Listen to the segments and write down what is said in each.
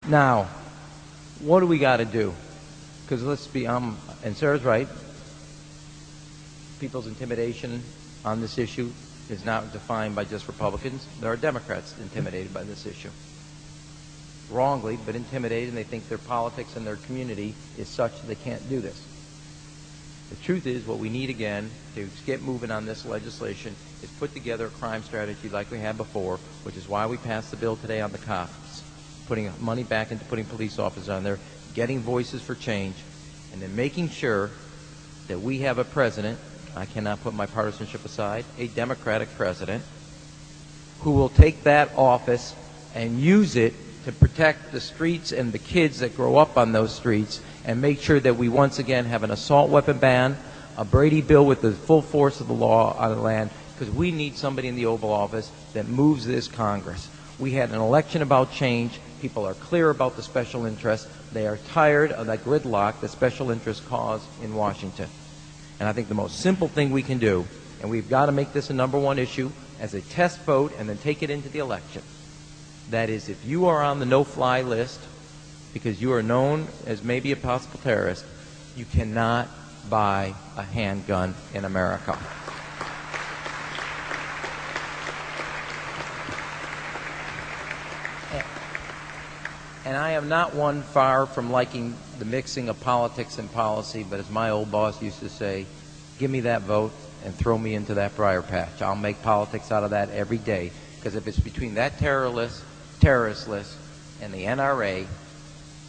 Now, what do we got to do? Because let's be, and Sarah's right, people's intimidation on this issue is not defined by just Republicans. There are Democrats intimidated by this issue. Wrongly, but intimidated, and they think their politics and their community is such that they can't do this. The truth is, what we need again to get moving on this legislation is put together a crime strategy like we had before, which is why we passed the bill today on the cops, putting money back into putting police officers on there, getting voices for change, and then making sure that we have a president, I cannot put my partisanship aside, a Democratic president, who will take that office and use it to protect the streets and the kids that grow up on those streets, and make sure that we once again have an assault weapon ban, a Brady bill with the full force of the law on the land, because we need somebody in the Oval Office that moves this Congress. We had an election about change. People are clear about the special interests. They are tired of that gridlock that special interests cause in Washington. And I think the most simple thing we can do, and we've got to make this a #1 issue as a test vote and then take it into the election. That is, if you are on the no-fly list because you are known as maybe a possible terrorist, you cannot buy a handgun in America. And I am not one far from liking the mixing of politics and policy, but as my old boss used to say, give me that vote and throw me into that briar patch. I'll make politics out of that every day, because if it's between that terrorist list and the NRA,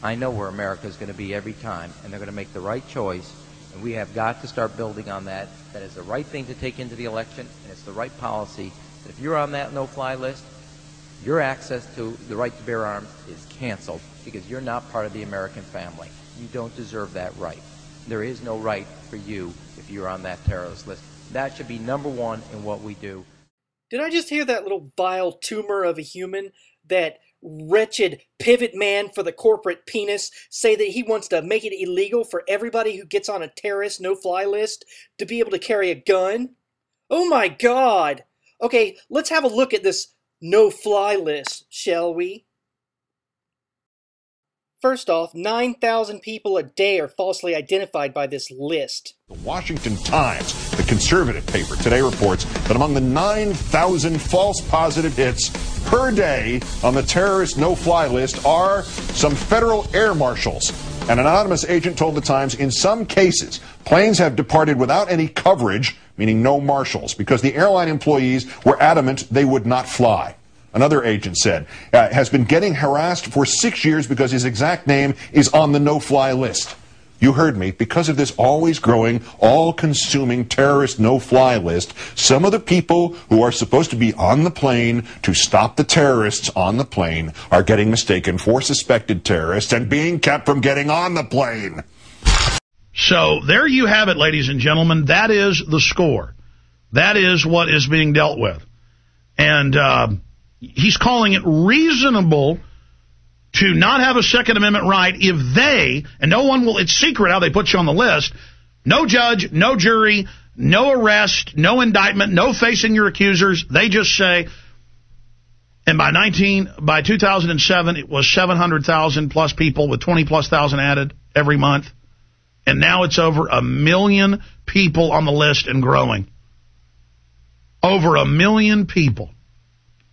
I know where America is going to be every time, and they're going to make the right choice, and we have got to start building on that. That is the right thing to take into the election, and it's the right policy. That if you're on that no-fly list, your access to the right to bear arms is canceled, because you're not part of the American family. You don't deserve that right. There is no right for you if you're on that terrorist list. That should be #1 in what we do. Did I just hear that little vile tumor of a human, that wretched pivot man for the corporate penis, say that he wants to make it illegal for everybody who gets on a terrorist no-fly list to be able to carry a gun? Oh my God! Okay, let's have a look at this no-fly list, shall we? First off, 9,000 people a day are falsely identified by this list. The Washington Times, the conservative paper, today reports that among the 9,000 false positive hits per day on the terrorist no-fly list are some federal air marshals. An anonymous agent told the Times in some cases, planes have departed without any coverage, meaning no marshals, because the airline employees were adamant they would not fly. Another agent said, has been getting harassed for 6 years because his exact name is on the no-fly list. You heard me. Because of this always growing, all-consuming terrorist no-fly list, some of the people who are supposed to be on the plane to stop the terrorists on the plane are getting mistaken for suspected terrorists and being kept from getting on the plane. So there you have it, ladies and gentlemen. That is the score. That is what is being dealt with. And he's calling it reasonable to not have a Second Amendment right if they, and no one will, it's secret how they put you on the list, no judge, no jury, no arrest, no indictment, no facing your accusers. They just say, and by 2007, it was 700,000 plus people with 20 plus thousand added every month. And now it's over 1 million people on the list and growing. Over 1 million people.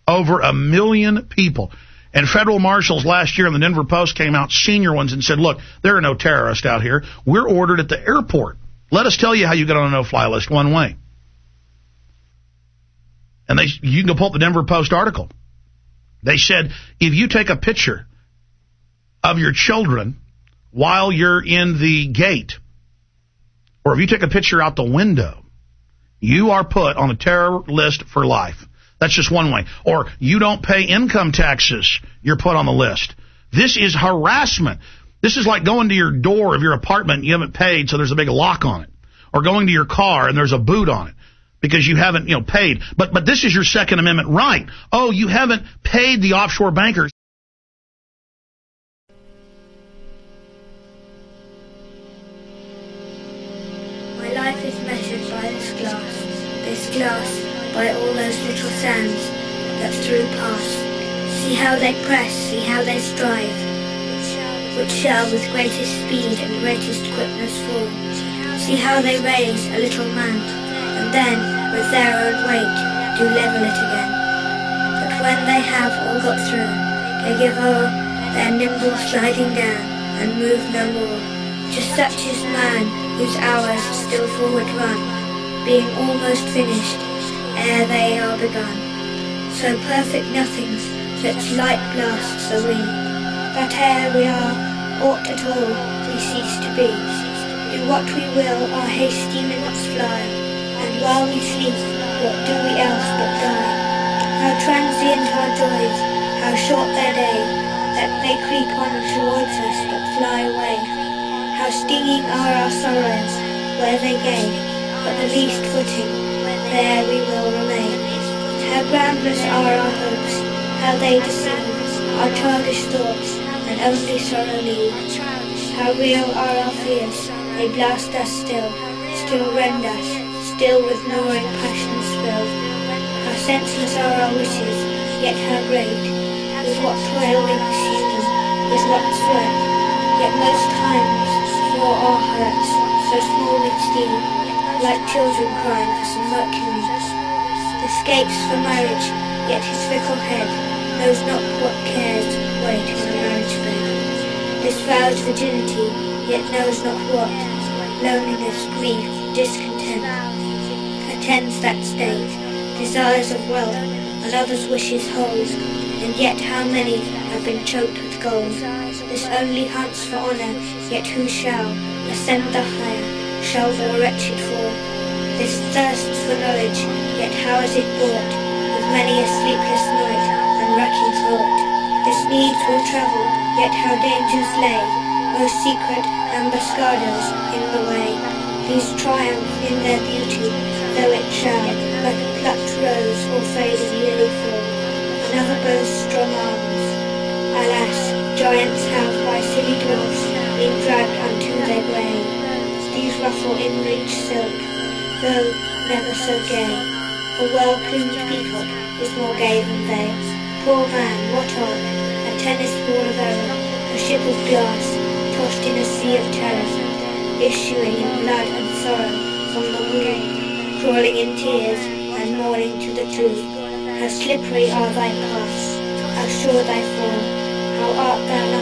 Over 1 million people. And federal marshals last year in the Denver Post came out, senior ones, and said, look, there are no terrorists out here. We're ordered at the airport. Let us tell you how you get on a no-fly list one way. And you can go pull up the Denver Post article. They said, if you take a picture of your children while you're in the gate, or if you take a picture out the window, you are put on a terror list for life. That's just one way. Or you don't pay income taxes, you're put on the list. This is harassment. This is like going to your door of your apartment and you haven't paid, so there's a big lock on it. Or going to your car and there's a boot on it because you haven't, paid. But this is your Second Amendment right. Oh, you haven't paid the offshore bankers. My life is measured by this glass, by all those little sands that through pass. See how they press, see how they strive, which shall with greatest speed and greatest quickness fall. See how they raise a little mount, and then with their own weight do level it again. But when they have all got through, they give o'er their nimble sliding down, and move no more. Just such is man, whose hours still forward run, being almost finished ere they are begun. So perfect nothings, such light blasts are we, that ere we are aught at all, we cease to be. Do what we will, our hasty minutes fly, and while we sleep, what do we else but die? How transient our joys, how short their day, that they creep on towards us but fly away. How stinging are our sorrows, where they gain but the least footing, there we will remain. How groundless are our hopes, how they deceive our childish thoughts, and only sorrow leave. How real are our fears, they blast us still rend us, still with gnawing passions fill. How senseless are our wishes, yet how great, with what toil we pursue them, with what sweat, yet most times for our hurts, so small with steam, like children crying for some mercury. Escapes for marriage, yet his fickle head knows not what cares wait in the marriage bed. This vows virginity, yet knows not what loneliness, grief, discontent attends that state. Desires of wealth and others' wishes hold, and yet how many have been choked with gold. This only hunts for honour, yet who shall ascend the higher, shall the wretched fall. This thirsts for knowledge, yet how is it bought, with many a sleepless night and racking thought. This needs will travel, yet how dangers lay, most secret ambuscados in the way. These triumph in their beauty, though it shall, like a plucked rose or faded lily fall. Another boasts strong arms. Alas, giants have by silly dwarfs been dragged unto their grave. These ruffle in rich silk, though never so gay. A well-plumed peacock is more gay than they. Poor man, what on? A tennis ball of error, a ship of glass, tossed in a sea of terror, issuing in blood and sorrow from the womb, crawling in tears and mourning to the tomb. How slippery are thy paths, how sure thy fall, how art thou not